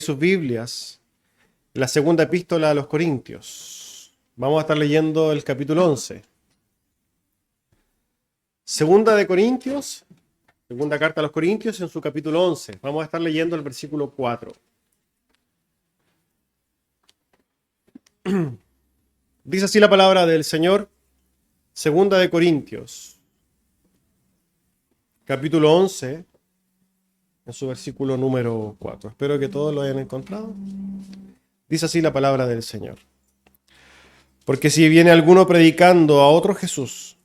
Sus Biblias, la segunda epístola a los Corintios. Vamos a estar leyendo el capítulo 11. Segunda de Corintios, segunda carta a los Corintios en su capítulo 11. Vamos a estar leyendo el versículo 4. Dice así la palabra del Señor, segunda de Corintios, capítulo 11, en su versículo número 4. Espero que todos lo hayan encontrado. Dice así la palabra del Señor. Porque si viene alguno predicando a otro Jesús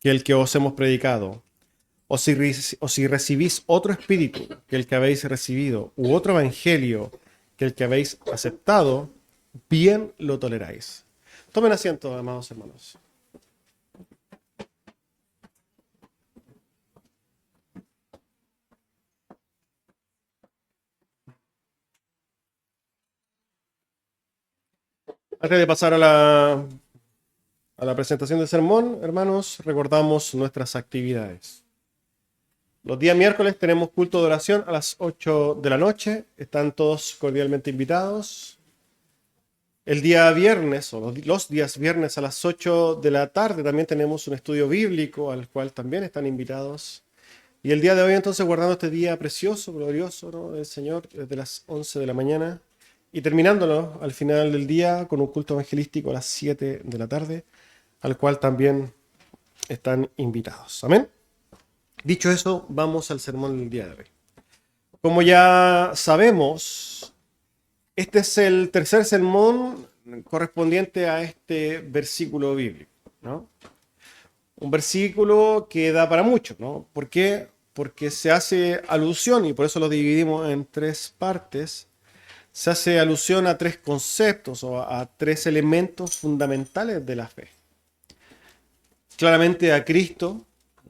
que el que os hemos predicado, o si recibís otro espíritu que el que habéis recibido, u otro evangelio que el que habéis aceptado, bien lo toleráis. Tomen asiento, amados hermanos. Antes de pasar a la presentación del sermón, hermanos, recordamos nuestras actividades. Los días miércoles tenemos culto de oración a las 8 de la noche. Están todos cordialmente invitados. El día viernes, o los días viernes a las 8 de la tarde, también tenemos un estudio bíblico al cual también están invitados. Y el día de hoy, entonces, guardando este día precioso, glorioso, ¿no?, del Señor, desde las 11 de la mañana, y terminándolo al final del día con un culto evangelístico a las 7 de la tarde, al cual también están invitados. Amén. Dicho eso, vamos al sermón del día de hoy. Como ya sabemos, este es el tercer sermón correspondiente a este versículo bíblico, ¿no? Un versículo que da para mucho, ¿no? ¿Por qué? Porque se hace alusión, y por eso lo dividimos en tres partes, se hace alusión a tres conceptos o a tres elementos fundamentales de la fe. Claramente a Cristo,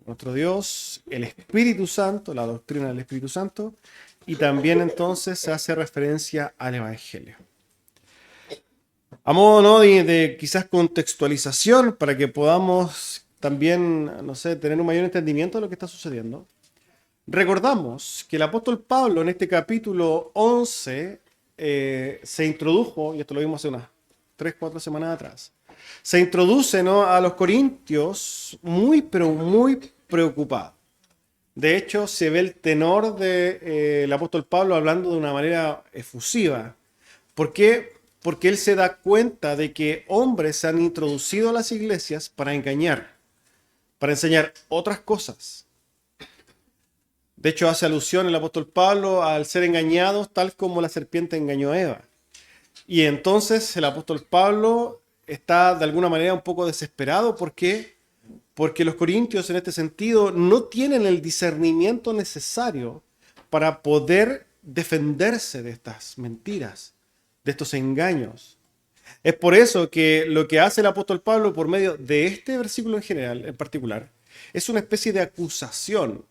nuestro Dios, el Espíritu Santo, la doctrina del Espíritu Santo, y también entonces se hace referencia al Evangelio. A modo, ¿no?, de quizás contextualización para que podamos también, no sé, tener un mayor entendimiento de lo que está sucediendo. Recordamos que el apóstol Pablo en este capítulo 11 se introdujo, y esto lo vimos hace unas 3-4 semanas atrás, se introduce, ¿no?, a los corintios muy, pero muy preocupado. De hecho, se ve el tenor del apóstol Pablo hablando de una manera efusiva. ¿Por qué? Porque él se da cuenta de que hombres se han introducido a las iglesias para engañar, para enseñar otras cosas. De hecho, hace alusión el apóstol Pablo al ser engañados tal como la serpiente engañó a Eva. Y entonces el apóstol Pablo está de alguna manera un poco desesperado. ¿Por qué? Porque los corintios en este sentido no tienen el discernimiento necesario para poder defenderse de estas mentiras, de estos engaños. Es por eso que lo que hace el apóstol Pablo por medio de este versículo en general, en particular, es una especie de acusación.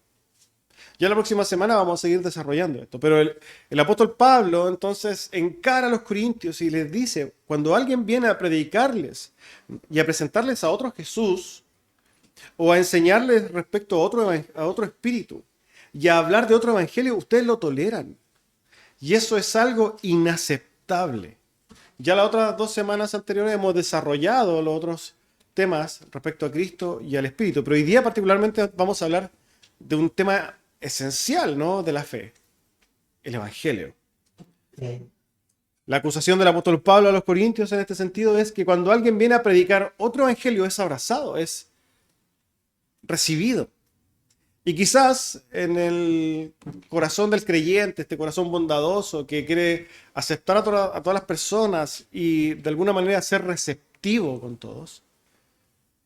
Ya la próxima semana vamos a seguir desarrollando esto, pero el apóstol Pablo entonces encara a los corintios y les dice, cuando alguien viene a predicarles y a presentarles a otro Jesús, o a enseñarles respecto a otro espíritu, y a hablar de otro evangelio, ustedes lo toleran. Y eso es algo inaceptable. Ya las otras 2 semanas anteriores hemos desarrollado los otros temas respecto a Cristo y al Espíritu, pero hoy día particularmente vamos a hablar de un tema esencial, ¿no?, de la fe, el Evangelio. La acusación del apóstol Pablo a los corintios en este sentido es que cuando alguien viene a predicar otro evangelio es abrazado, es recibido. Y quizás en el corazón del creyente, este corazón bondadoso que quiere aceptar a todas las personas y de alguna manera ser receptivo con todos,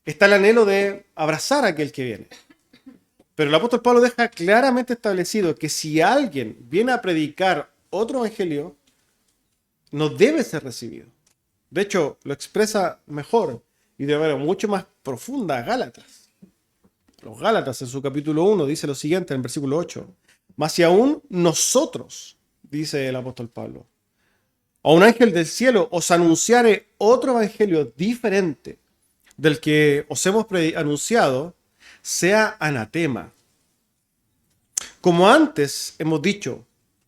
está el anhelo de abrazar a aquel que viene. Pero el apóstol Pablo deja claramente establecido que si alguien viene a predicar otro evangelio, no debe ser recibido. De hecho, lo expresa mejor y de manera mucho más profunda Gálatas. Los Gálatas en su capítulo 1 dice lo siguiente en el versículo 8. Mas si aún nosotros, dice el apóstol Pablo, a un ángel del cielo os anunciare otro evangelio diferente del que os hemos anunciado, sea anatema. Como antes hemos dicho,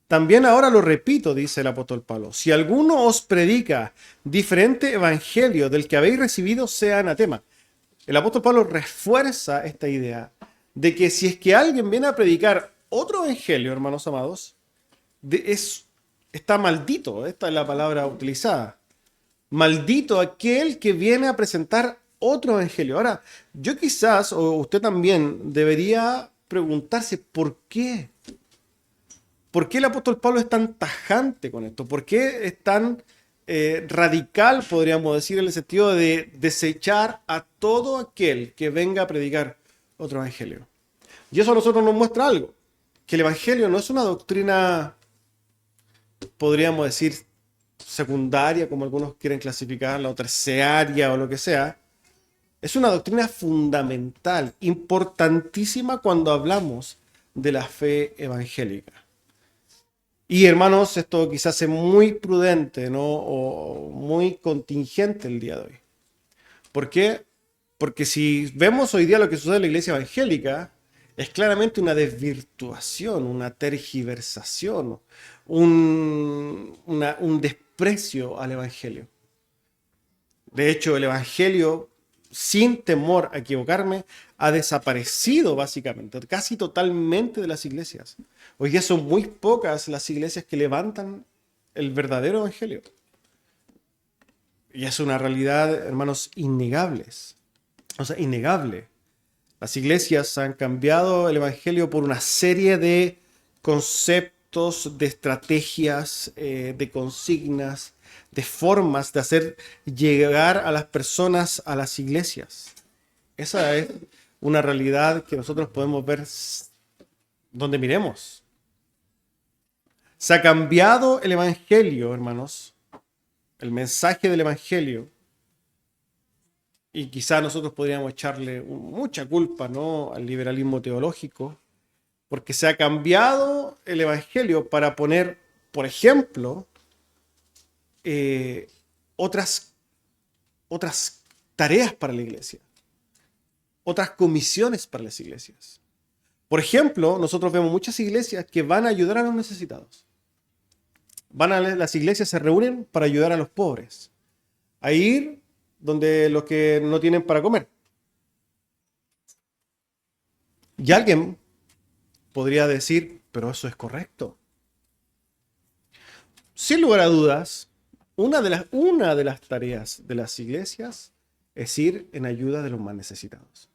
También ahora lo repito, dice el apóstol Pablo, si alguno os predica diferente evangelio del que habéis recibido, sea anatema. El apóstol Pablo refuerza esta idea de que si es que alguien viene a predicar otro evangelio, hermanos amados, está maldito. Esta es la palabra utilizada. Maldito aquel que viene a presentar otro evangelio. Ahora, yo quizás, o usted también, debería preguntarse por qué. ¿Por qué el apóstol Pablo es tan tajante con esto? ¿Por qué es tan radical, podríamos decir, en el sentido de desechar a todo aquel que venga a predicar otro evangelio? Y eso a nosotros nos muestra algo, que el evangelio no es una doctrina, podríamos decir, secundaria, como algunos quieren clasificarla, o terciaria, o lo que sea. Es una doctrina fundamental, importantísima cuando hablamos de la fe evangélica. Y hermanos, esto quizás es muy prudente, ¿no? O muy contingente el día de hoy. ¿Por qué? Porque si vemos hoy día lo que sucede en la iglesia evangélica, es claramente una desvirtuación, una tergiversación, un desprecio al evangelio. De hecho, el evangelio, sin temor a equivocarme, ha desaparecido básicamente, casi totalmente de las iglesias. Hoy día son muy pocas las iglesias que levantan el verdadero evangelio. Y es una realidad, hermanos, innegables. O sea, innegable. Las iglesias han cambiado el evangelio por una serie de conceptos, de estrategias, de consignas, de formas de hacer llegar a las personas a las iglesias. Esa es una realidad que nosotros podemos ver donde miremos. Se ha cambiado el evangelio, hermanos, el mensaje del evangelio, y quizá nosotros podríamos echarle mucha culpa, ¿no?, al liberalismo teológico, porque se ha cambiado el evangelio para poner, por ejemplo, otras tareas para la iglesia, otras comisiones para las iglesias. Por ejemplo, nosotros vemos muchas iglesias que van a ayudar a los necesitados. Las iglesias se reúnen para ayudar a los pobres, a ir donde los que no tienen para comer. Y alguien podría decir, pero eso es correcto. Sin lugar a dudas, una de las tareas de las iglesias es ir en ayuda de los más necesitados.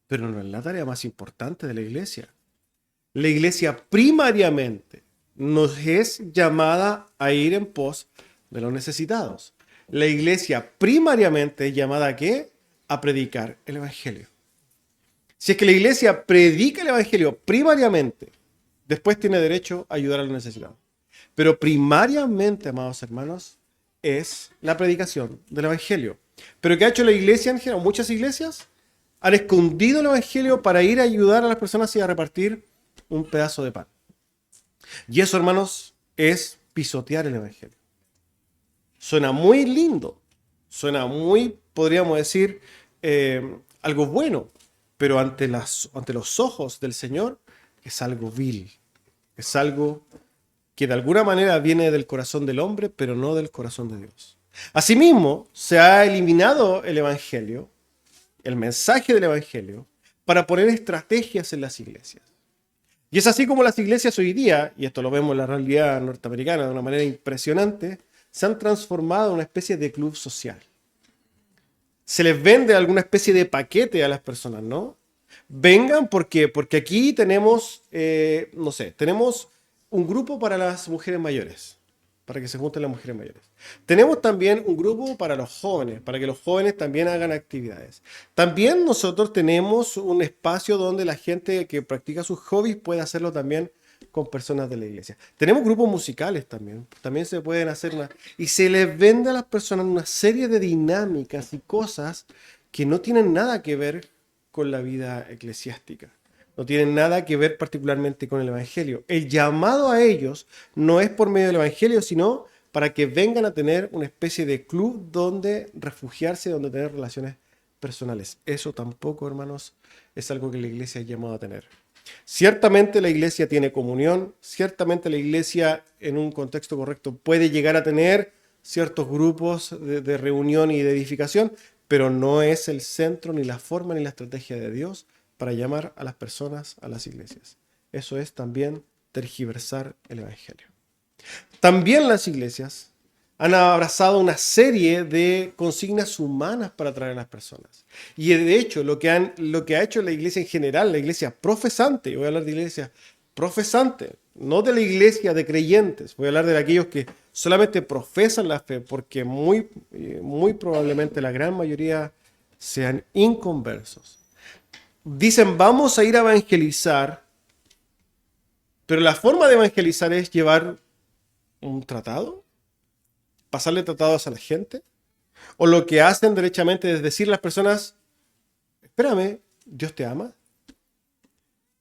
Pero no es la tarea más importante de la iglesia. La iglesia primariamente nos es llamada a ir en pos de los necesitados. La iglesia primariamente es llamada ¿a qué? A predicar el evangelio. Si es que la iglesia predica el evangelio primariamente, después tiene derecho a ayudar a los necesitados. Pero primariamente, amados hermanos, es la predicación del evangelio. Pero ¿qué ha hecho la iglesia en general? Muchas iglesias han escondido el evangelio para ir a ayudar a las personas y a repartir un pedazo de pan. Y eso, hermanos, es pisotear el evangelio. Suena muy lindo, suena muy, podríamos decir, algo bueno, pero ante los ojos del Señor es algo vil, es algo que de alguna manera viene del corazón del hombre, pero no del corazón de Dios. Asimismo, se ha eliminado el evangelio, el mensaje del evangelio, para poner estrategias en las iglesias. Y es así como las iglesias hoy día, y esto lo vemos en la realidad norteamericana de una manera impresionante, se han transformado en una especie de club social. Se les vende alguna especie de paquete a las personas, ¿no? Vengan porque aquí tenemos, no sé, tenemos un grupo para las mujeres mayores, para que se junten las mujeres mayores. Tenemos también un grupo para los jóvenes, para que los jóvenes también hagan actividades. También nosotros tenemos un espacio donde la gente que practica sus hobbies puede hacerlo también con personas de la iglesia. Tenemos grupos musicales también se pueden hacer y se les vende a las personas una serie de dinámicas y cosas que no tienen nada que ver con la vida eclesiástica. No tienen nada que ver particularmente con el evangelio. El llamado a ellos no es por medio del evangelio, sino para que vengan a tener una especie de club donde refugiarse, donde tener relaciones personales. Eso tampoco, hermanos, es algo que la iglesia ha llamado a tener. Ciertamente la iglesia tiene comunión, ciertamente la iglesia en un contexto correcto puede llegar a tener ciertos grupos de reunión y de edificación, pero no es el centro, ni la forma, ni la estrategia de Dios para llamar a las personas a las iglesias. Eso es también tergiversar el Evangelio. También las iglesias han abrazado una serie de consignas humanas para atraer a las personas. Y de hecho, lo que ha hecho la iglesia en general, la iglesia profesante, voy a hablar de iglesia profesante, no de la iglesia de creyentes, voy a hablar de aquellos que solamente profesan la fe, porque muy probablemente la gran mayoría sean inconversos. Dicen, vamos a ir a evangelizar, pero la forma de evangelizar es llevar un tratado, pasarle tratados a la gente, o lo que hacen derechamente es decirle a las personas, espérame, Dios te ama.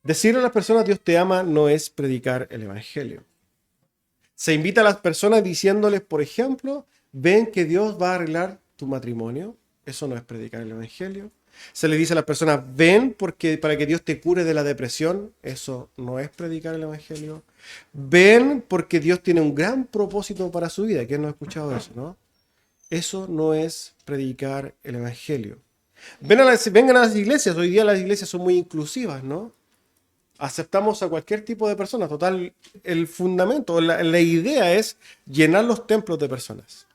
Decirle a las personas Dios te ama no es predicar el Evangelio. Se invita a las personas diciéndoles, por ejemplo, ven que Dios va a arreglar tu matrimonio. Eso no es predicar el Evangelio. Se le dice a las personas, ven para que Dios te cure de la depresión. Eso no es predicar el Evangelio. Ven porque Dios tiene un gran propósito para su vida. ¿Quién no ha escuchado eso, no? Eso no es predicar el Evangelio. Vengan a las iglesias. Hoy día las iglesias son muy inclusivas, ¿no? Aceptamos a cualquier tipo de persona. Total, el fundamento, la idea es llenar los templos de personas.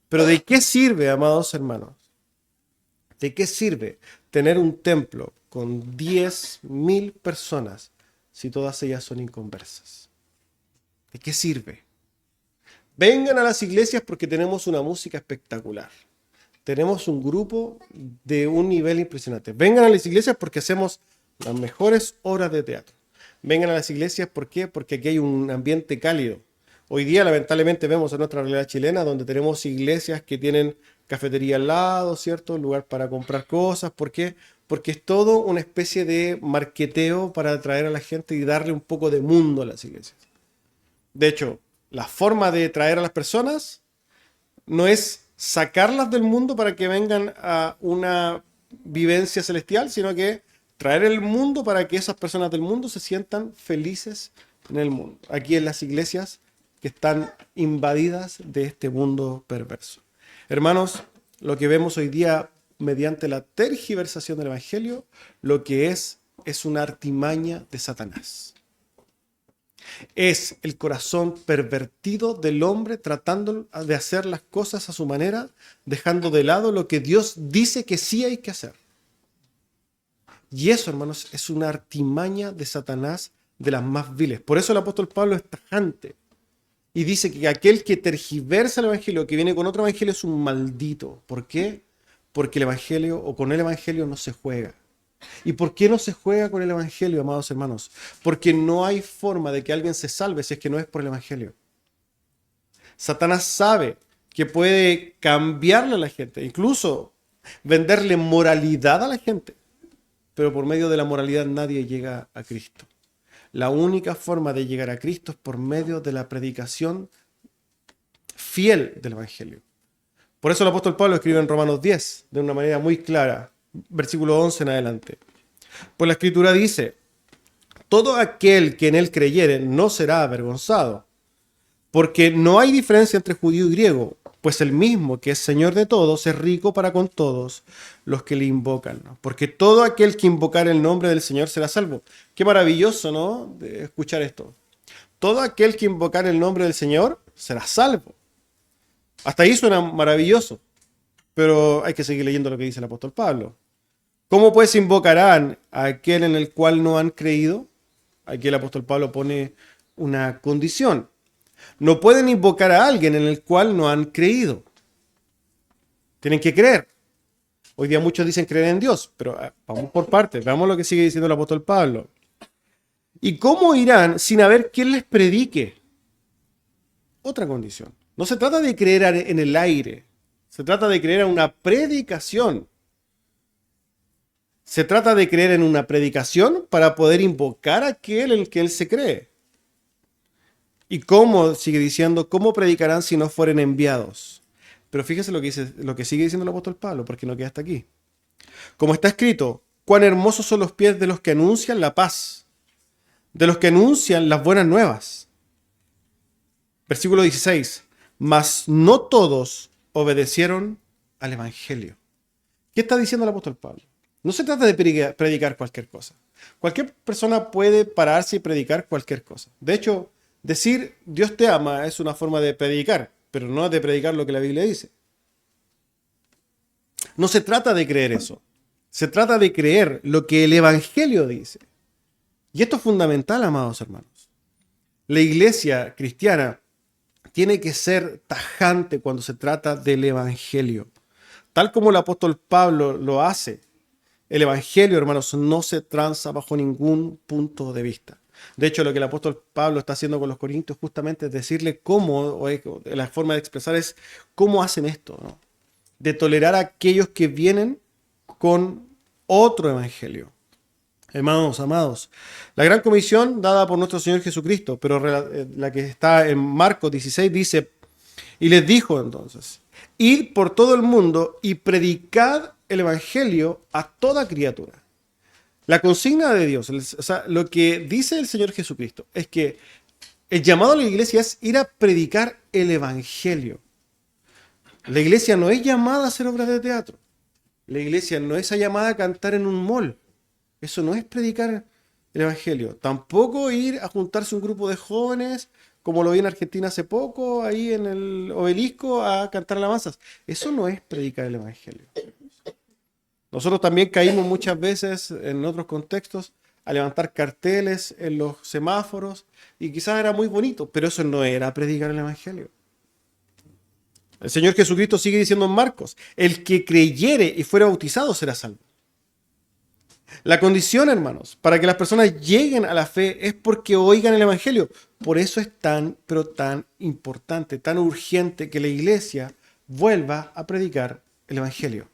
Pero ¿de qué sirve, amados hermanos? ¿De qué sirve tener un templo con 10.000 personas si todas ellas son inconversas? ¿De qué sirve? Vengan a las iglesias porque tenemos una música espectacular. Tenemos un grupo de un nivel impresionante. Vengan a las iglesias porque hacemos las mejores obras de teatro. Vengan a las iglesias, ¿por qué? Porque aquí hay un ambiente cálido. Hoy día, lamentablemente, vemos en nuestra realidad chilena donde tenemos iglesias que tienen cafetería al lado, ¿cierto? Lugar para comprar cosas. ¿Por qué? Porque es todo una especie de marketeo para atraer a la gente y darle un poco de mundo a las iglesias. De hecho, la forma de traer a las personas no es sacarlas del mundo para que vengan a una vivencia celestial, sino que traer el mundo para que esas personas del mundo se sientan felices en el mundo. Aquí en las iglesias que están invadidas de este mundo perverso. Hermanos, lo que vemos hoy día mediante la tergiversación del Evangelio, lo que es una artimaña de Satanás. Es el corazón pervertido del hombre tratando de hacer las cosas a su manera, dejando de lado lo que Dios dice que sí hay que hacer. Y eso, hermanos, es una artimaña de Satanás de las más viles. Por eso el apóstol Pablo es tajante y dice que aquel que tergiversa el Evangelio, que viene con otro Evangelio, es un maldito. ¿Por qué? Porque el Evangelio, o con el Evangelio, no se juega. ¿Y por qué no se juega con el Evangelio, amados hermanos? Porque no hay forma de que alguien se salve si es que no es por el Evangelio. Satanás sabe que puede cambiarle a la gente, incluso venderle moralidad a la gente, pero por medio de la moralidad nadie llega a Cristo. La única forma de llegar a Cristo es por medio de la predicación fiel del Evangelio. Por eso el apóstol Pablo escribe en Romanos 10 de una manera muy clara, versículo 11 en adelante. Pues la Escritura dice, todo aquel que en él creyere no será avergonzado, porque no hay diferencia entre judío y griego, pues el mismo que es Señor de todos es rico para con todos los que le invocan, ¿no? Porque todo aquel que invocar el nombre del Señor será salvo. Qué maravilloso, ¿no? De escuchar esto. Todo aquel que invocar el nombre del Señor será salvo. Hasta ahí suena maravilloso, pero hay que seguir leyendo lo que dice el apóstol Pablo. ¿Cómo pues invocarán a aquel en el cual no han creído? Aquí el apóstol Pablo pone una condición. No pueden invocar a alguien en el cual no han creído. Tienen que creer. Hoy día muchos dicen creer en Dios, pero vamos por partes. Veamos lo que sigue diciendo el apóstol Pablo. ¿Y cómo irán sin haber quien les predique? Otra condición. No se trata de creer en el aire. Se trata de creer en una predicación. Se trata de creer en una predicación para poder invocar a aquel en el que él se cree. ¿Y cómo? Sigue diciendo, ¿cómo predicarán si no fueren enviados? Pero fíjese lo que sigue diciendo el apóstol Pablo, porque no queda hasta aquí. Como está escrito, cuán hermosos son los pies de los que anuncian la paz, de los que anuncian las buenas nuevas. Versículo 16. Mas no todos obedecieron al Evangelio. ¿Qué está diciendo el apóstol Pablo? No se trata de predicar cualquier cosa. Cualquier persona puede pararse y predicar cualquier cosa. De hecho, decir Dios te ama es una forma de predicar, pero no de predicar lo que la Biblia dice. No se trata de creer eso. Se trata de creer lo que el Evangelio dice. Y esto es fundamental, amados hermanos. La iglesia cristiana tiene que ser tajante cuando se trata del Evangelio. Tal como el apóstol Pablo lo hace. El Evangelio, hermanos, no se tranza bajo ningún punto de vista. De hecho, lo que el apóstol Pablo está haciendo con los corintios justamente es decirle cómo, o la forma de expresar es cómo hacen esto, ¿no? De tolerar a aquellos que vienen con otro evangelio. Hermanos, amados, la gran comisión dada por nuestro Señor Jesucristo, pero la que está en Marcos 16 dice, y les dijo entonces, id por todo el mundo y predicad el evangelio a toda criatura. La consigna de Dios, o sea, lo que dice el Señor Jesucristo, es que el llamado a la iglesia es ir a predicar el evangelio. La iglesia no es llamada a hacer obras de teatro. La iglesia no es llamada a cantar en un mall. Eso no es predicar el evangelio. Tampoco ir a juntarse un grupo de jóvenes, como lo vi en Argentina hace poco, ahí en el obelisco, a cantar alabanzas. Eso no es predicar el evangelio. Nosotros también caímos muchas veces en otros contextos a levantar carteles en los semáforos y quizás era muy bonito, pero eso no era predicar el evangelio. El Señor Jesucristo sigue diciendo en Marcos, el que creyere y fuera bautizado será salvo. La condición, hermanos, para que las personas lleguen a la fe es porque oigan el evangelio. Por eso es tan, pero tan importante, tan urgente que la iglesia vuelva a predicar el evangelio.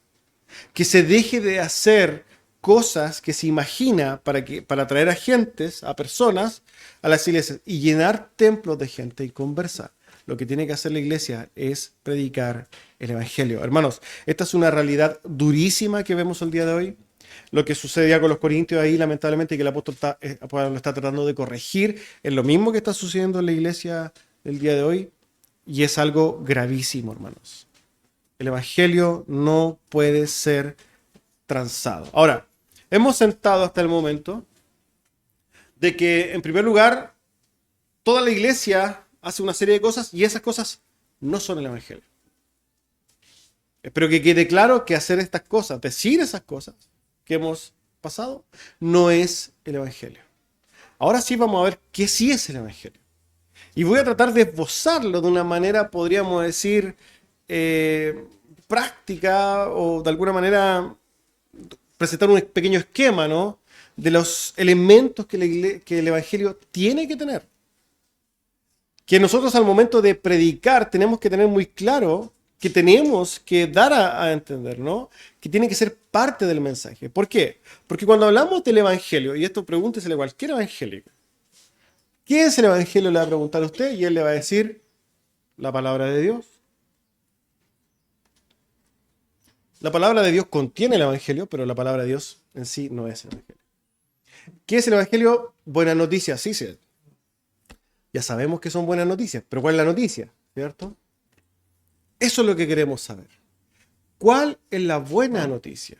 Que se deje de hacer cosas que se imagina para atraer a gentes, a personas, a las iglesias y llenar templos de gente y conversar. Lo que tiene que hacer la iglesia es predicar el evangelio. Hermanos, esta es una realidad durísima que vemos el día de hoy. Lo que sucedía con los corintios ahí, lamentablemente, que el apóstol lo está tratando de corregir, es lo mismo que está sucediendo en la iglesia el día de hoy y es algo gravísimo, hermanos. El evangelio no puede ser transado. Ahora, hemos sentado hasta el momento de que, en primer lugar, toda la iglesia hace una serie de cosas y esas cosas no son el evangelio. Espero que quede claro que hacer estas cosas, decir esas cosas que hemos pasado, no es el evangelio. Ahora sí vamos a ver qué sí es el evangelio. Y voy a tratar de esbozarlo de una manera, podríamos decir, práctica o de alguna manera presentar un pequeño esquema, ¿no?, de los elementos que el evangelio tiene que tener. Que nosotros al momento de predicar tenemos que tener muy claro que tenemos que dar a entender, ¿no?, que tiene que ser parte del mensaje. ¿Por qué? Porque cuando hablamos del evangelio, y esto pregúntesele a cualquier evangélico, ¿qué es el evangelio?, le va a preguntar a usted y él le va a decir la palabra de Dios. La palabra de Dios contiene el evangelio, pero la palabra de Dios en sí no es el evangelio. ¿Qué es el evangelio? Buenas noticias, sí. Ya sabemos que son buenas noticias, pero ¿cuál es la noticia? ¿Cierto? Eso es lo que queremos saber. ¿Cuál es la buena noticia?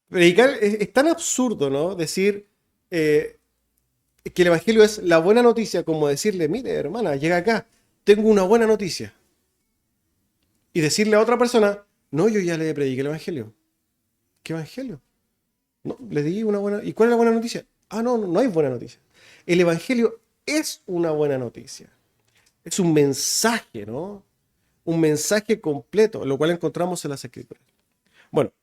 Predicar es tan absurdo, ¿no?, decir que el evangelio es la buena noticia, como decirle, mire, hermana, llega acá, tengo una buena noticia. Y decirle a otra persona, no, yo ya le prediqué el evangelio. ¿Qué evangelio? No, le di una buena... ¿Y cuál es la buena noticia? Ah, no hay buena noticia. El evangelio es una buena noticia. Es un mensaje, ¿no? Un mensaje completo, lo cual encontramos en las Escrituras. Bueno,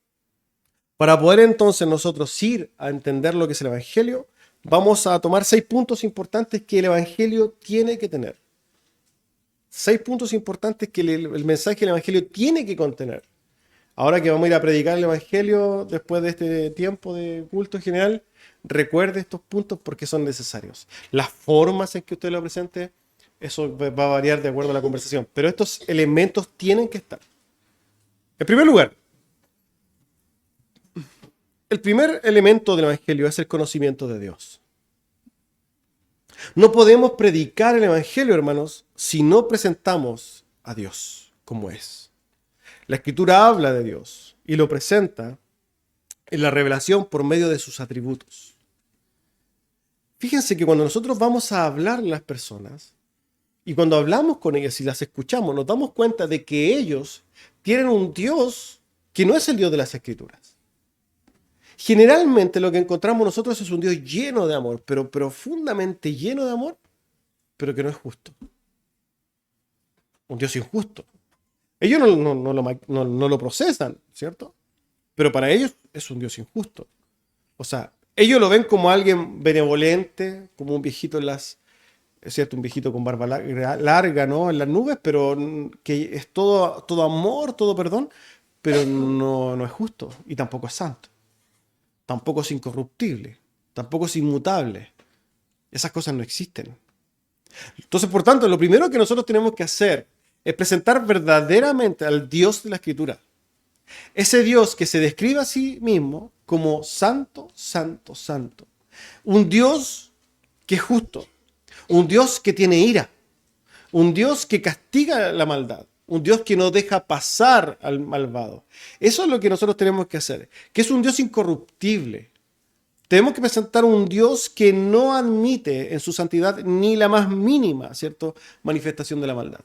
para poder entonces nosotros ir a entender lo que es el evangelio, vamos a tomar 6 puntos importantes que el evangelio tiene que tener. 6 puntos importantes que el mensaje del evangelio tiene que contener. Ahora que vamos a ir a predicar el evangelio después de este tiempo de culto general, recuerde estos puntos porque son necesarios. Las formas en que usted lo presente, eso va a variar de acuerdo a la conversación, pero estos elementos tienen que estar. En primer lugar, el primer elemento del Evangelio es el conocimiento de Dios. No podemos predicar el Evangelio, hermanos, si no presentamos a Dios como es. La Escritura habla de Dios y lo presenta en la revelación por medio de sus atributos. Fíjense que cuando nosotros vamos a hablar a las personas y cuando hablamos con ellas y las escuchamos, nos damos cuenta de que ellos tienen un Dios que no es el Dios de las Escrituras. Generalmente lo que encontramos nosotros es un Dios lleno de amor, pero profundamente lleno de amor, pero que no es justo. Un Dios injusto. Ellos no lo procesan, ¿cierto? Pero para ellos es un Dios injusto. O sea, ellos lo ven como alguien benevolente, como un viejito es cierto, un viejito con barba larga, ¿no? En las nubes, pero que es todo amor, todo perdón, pero no es justo y tampoco es santo. Tampoco es incorruptible, tampoco es inmutable. Esas cosas no existen. Entonces, por tanto, lo primero que nosotros tenemos que hacer es presentar verdaderamente al Dios de la Escritura. Ese Dios que se describe a sí mismo como santo, santo, santo. Un Dios que es justo. Un Dios que tiene ira. Un Dios que castiga la maldad. Un Dios que no deja pasar al malvado. Eso es lo que nosotros tenemos que hacer. Que es un Dios incorruptible. Tenemos que presentar un Dios que no admite en su santidad ni la más mínima, ¿cierto?, manifestación de la maldad.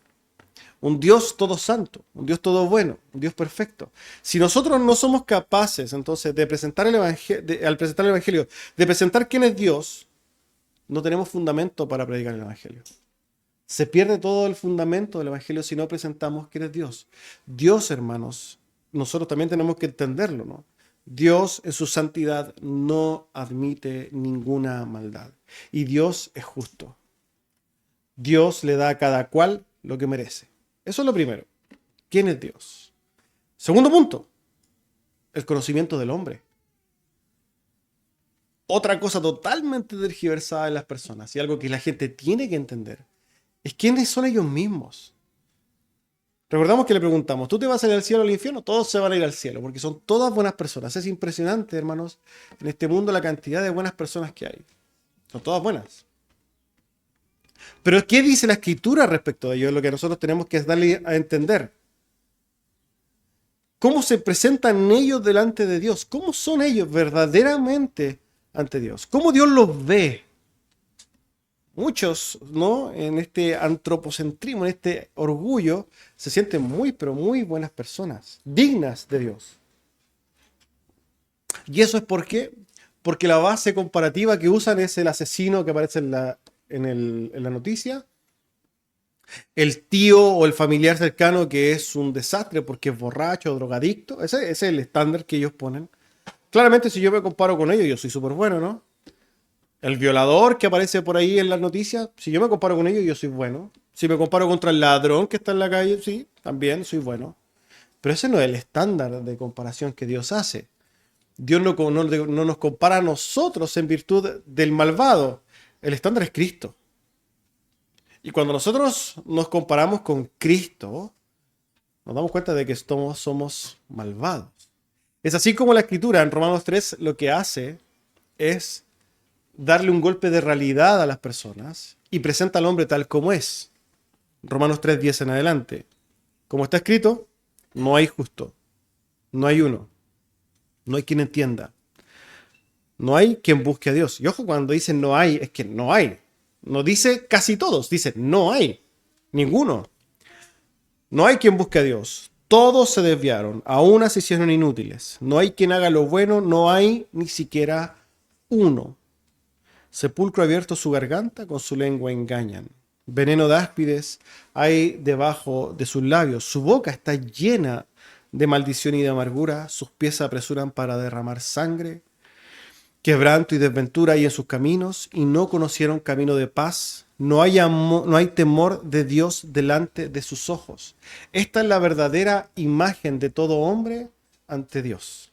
Un Dios todo santo, un Dios todo bueno, un Dios perfecto. Si nosotros no somos capaces, entonces, de presentar el Evangelio, al presentar el Evangelio, de presentar quién es Dios, no tenemos fundamento para predicar el Evangelio. Se pierde todo el fundamento del Evangelio si no presentamos quién es Dios. Dios, hermanos, nosotros también tenemos que entenderlo, ¿no? Dios en su santidad no admite ninguna maldad. Y Dios es justo. Dios le da a cada cual lo que merece. Eso es lo primero. ¿Quién es Dios? Segundo punto, el conocimiento del hombre. Otra cosa totalmente tergiversada en las personas y algo que la gente tiene que entender es quiénes son ellos mismos. Recordamos que le preguntamos, ¿tú te vas a ir al cielo o al infierno? Todos se van a ir al cielo porque son todas buenas personas. Es impresionante, hermanos, en este mundo la cantidad de buenas personas que hay. Son todas buenas. Pero ¿qué dice la Escritura respecto de ello? Es lo que nosotros tenemos que darle a entender. ¿Cómo se presentan ellos delante de Dios? ¿Cómo son ellos verdaderamente ante Dios? ¿Cómo Dios los ve? Muchos, ¿no?, en este antropocentrismo, en este orgullo, se sienten muy, pero muy buenas personas, dignas de Dios. ¿Y eso es por qué? Porque la base comparativa que usan es el asesino que aparece en la noticia, el tío o el familiar cercano que es un desastre porque es borracho o drogadicto. Ese es el estándar que ellos ponen. Claramente, si yo me comparo con ellos, yo soy súper bueno, ¿no? El violador que aparece por ahí en las noticias, si yo me comparo con ellos, yo soy bueno. Si me comparo contra el ladrón que está en la calle, sí, también soy bueno. Pero ese no es el estándar de comparación que Dios hace. Dios no nos compara a nosotros en virtud del malvado. El estándar es Cristo. Y cuando nosotros nos comparamos con Cristo, nos damos cuenta de que somos malvados. Es así como la Escritura en Romanos 3 lo que hace es darle un golpe de realidad a las personas y presenta al hombre tal como es. Romanos 3:10 en adelante. Como está escrito, no hay justo, no hay uno, no hay quien entienda, no hay quien busque a Dios. Y ojo, cuando dice no hay, es que no hay. No dice casi todos, dice no hay, ninguno. No hay quien busque a Dios. Todos se desviaron, a una se hicieron inútiles. No hay quien haga lo bueno, no hay ni siquiera uno. Sepulcro abierto su garganta, con su lengua engañan. Veneno de áspides hay debajo de sus labios. Su boca está llena de maldición y de amargura. Sus pies se apresuran para derramar sangre. Quebranto y desventura hay en sus caminos, y no conocieron camino de paz. No hay temor de Dios delante de sus ojos. Esta es la verdadera imagen de todo hombre ante Dios.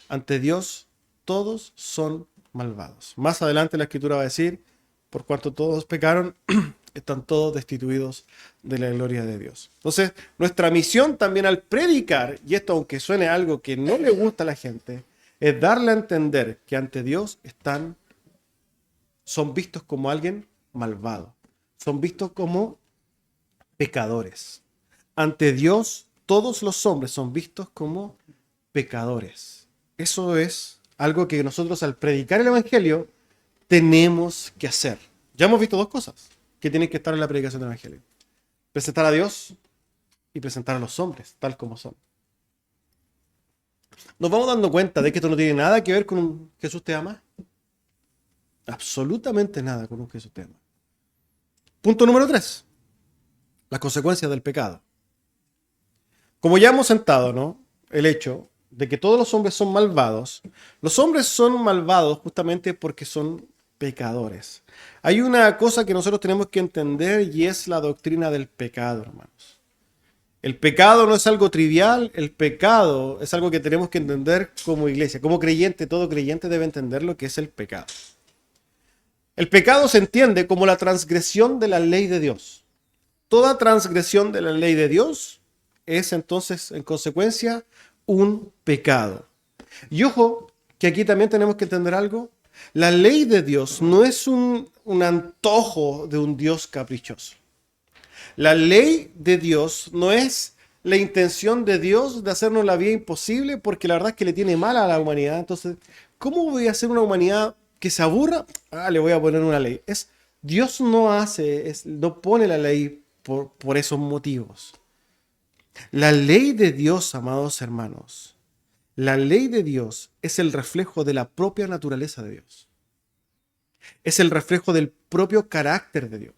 Ante Dios todos son malvados. Más adelante la Escritura va a decir, por cuanto todos pecaron, están todos destituidos de la gloria de Dios. Entonces, nuestra misión también al predicar, y esto aunque suene algo que no le gusta a la gente, es darle a entender que ante Dios son vistos como alguien malvado, son vistos como pecadores. Ante Dios, todos los hombres son vistos como pecadores. Eso es algo que nosotros al predicar el Evangelio tenemos que hacer. Ya hemos visto dos cosas que tienen que estar en la predicación del Evangelio. Presentar a Dios y presentar a los hombres tal como son. Nos vamos dando cuenta de que esto no tiene nada que ver con un Jesús te ama. Absolutamente nada con un Jesús te ama. Punto número 3. Las consecuencias del pecado. Como ya hemos sentado, ¿no? El hecho de que todos los hombres son malvados. Los hombres son malvados justamente porque son pecadores. Hay una cosa que nosotros tenemos que entender y es la doctrina del pecado, hermanos. El pecado no es algo trivial, el pecado es algo que tenemos que entender como iglesia. Como creyente, todo creyente debe entender lo que es el pecado. El pecado se entiende como la transgresión de la ley de Dios. Toda transgresión de la ley de Dios es entonces, en consecuencia, un pecado. Y ojo, que aquí también tenemos que entender algo. La ley de Dios no es un antojo de un Dios caprichoso. La ley de Dios no es la intención de Dios de hacernos la vida imposible porque la verdad es que le tiene mal a la humanidad. Entonces, ¿cómo voy a hacer una humanidad que se aburra? Le voy a poner una ley. Dios no pone la ley por esos motivos. La ley de Dios, amados hermanos, la ley de Dios es el reflejo de la propia naturaleza de Dios. Es el reflejo del propio carácter de Dios.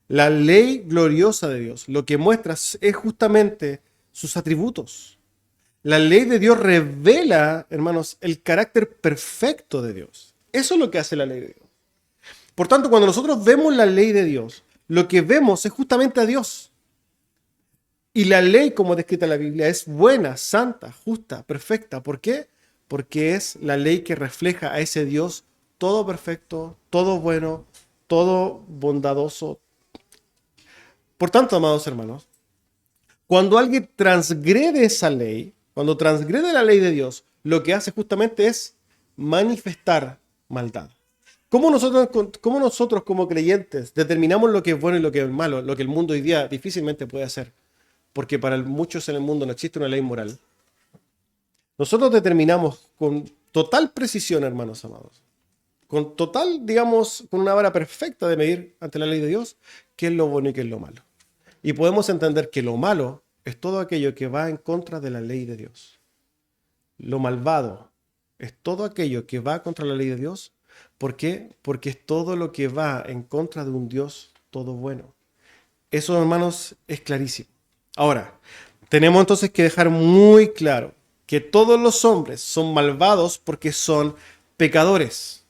La ley gloriosa de Dios lo que muestra es justamente sus atributos. La ley de Dios revela, hermanos, el carácter perfecto de Dios. Eso es lo que hace la ley de Dios. Por tanto, cuando nosotros vemos la ley de Dios, lo que vemos es justamente a Dios. Y la ley, como descrita en la Biblia, es buena, santa, justa, perfecta. ¿Por qué? Porque es la ley que refleja a ese Dios todo perfecto, todo bueno, todo bondadoso. Por tanto, amados hermanos, cuando alguien transgrede esa ley, cuando transgrede la ley de Dios, lo que hace justamente es manifestar maldad. ¿Cómo nosotros como creyentes determinamos lo que es bueno y lo que es malo? Lo que el mundo hoy día difícilmente puede hacer. Porque para muchos en el mundo no existe una ley moral. Nosotros determinamos con total precisión, hermanos amados, con total, digamos, con una vara perfecta de medir ante la ley de Dios, qué es lo bueno y qué es lo malo. Y podemos entender que lo malo es todo aquello que va en contra de la ley de Dios. Lo malvado es todo aquello que va contra la ley de Dios. ¿Por qué? Porque es todo lo que va en contra de un Dios todo bueno. Eso, hermanos, es clarísimo. Ahora, tenemos entonces que dejar muy claro que todos los hombres son malvados porque son pecadores.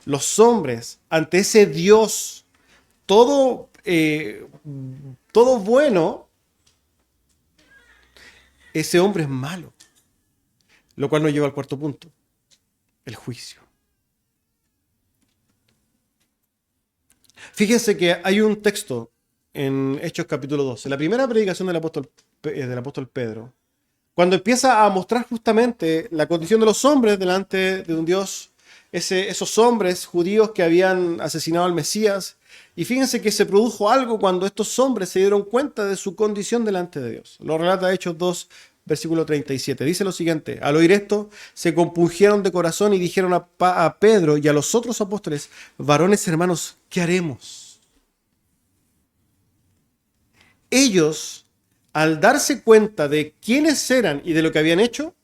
Los hombres, ante ese Dios todo bueno, ese hombre es malo. Lo cual nos lleva al cuarto punto, el juicio. Fíjense que hay un texto en Hechos capítulo 2, en la primera predicación del apóstol Pedro, cuando empieza a mostrar justamente la condición de los hombres delante de un Dios, esos hombres judíos que habían asesinado al Mesías. Y fíjense que se produjo algo cuando estos hombres se dieron cuenta de su condición delante de Dios. Lo relata Hechos 2, versículo 37. Dice lo siguiente: al oír esto, se compungieron de corazón y dijeron a Pedro y a los otros apóstoles: varones hermanos, ¿qué haremos? Ellos, al darse cuenta de quiénes eran y de lo que habían hecho,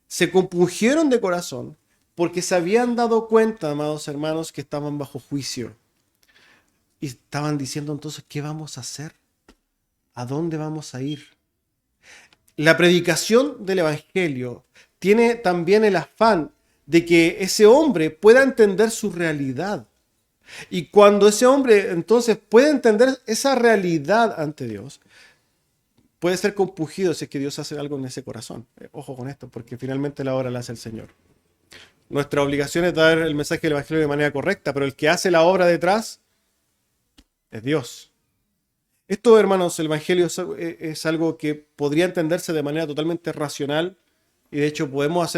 se compungieron de corazón porque se habían dado cuenta, amados hermanos, que estaban bajo juicio. Y estaban diciendo entonces, ¿qué vamos a hacer? ¿A dónde vamos a ir? La predicación del Evangelio tiene también el afán de que ese hombre pueda entender su realidad. Y cuando ese hombre entonces puede entender esa realidad ante Dios, puede ser compungido si es que Dios hace algo en ese corazón. Ojo con esto, porque finalmente la obra la hace el Señor. Nuestra obligación es dar el mensaje del Evangelio de manera correcta, pero el que hace la obra detrás es Dios. Esto, hermanos, el Evangelio es algo que podría entenderse de manera totalmente racional y de hecho podemos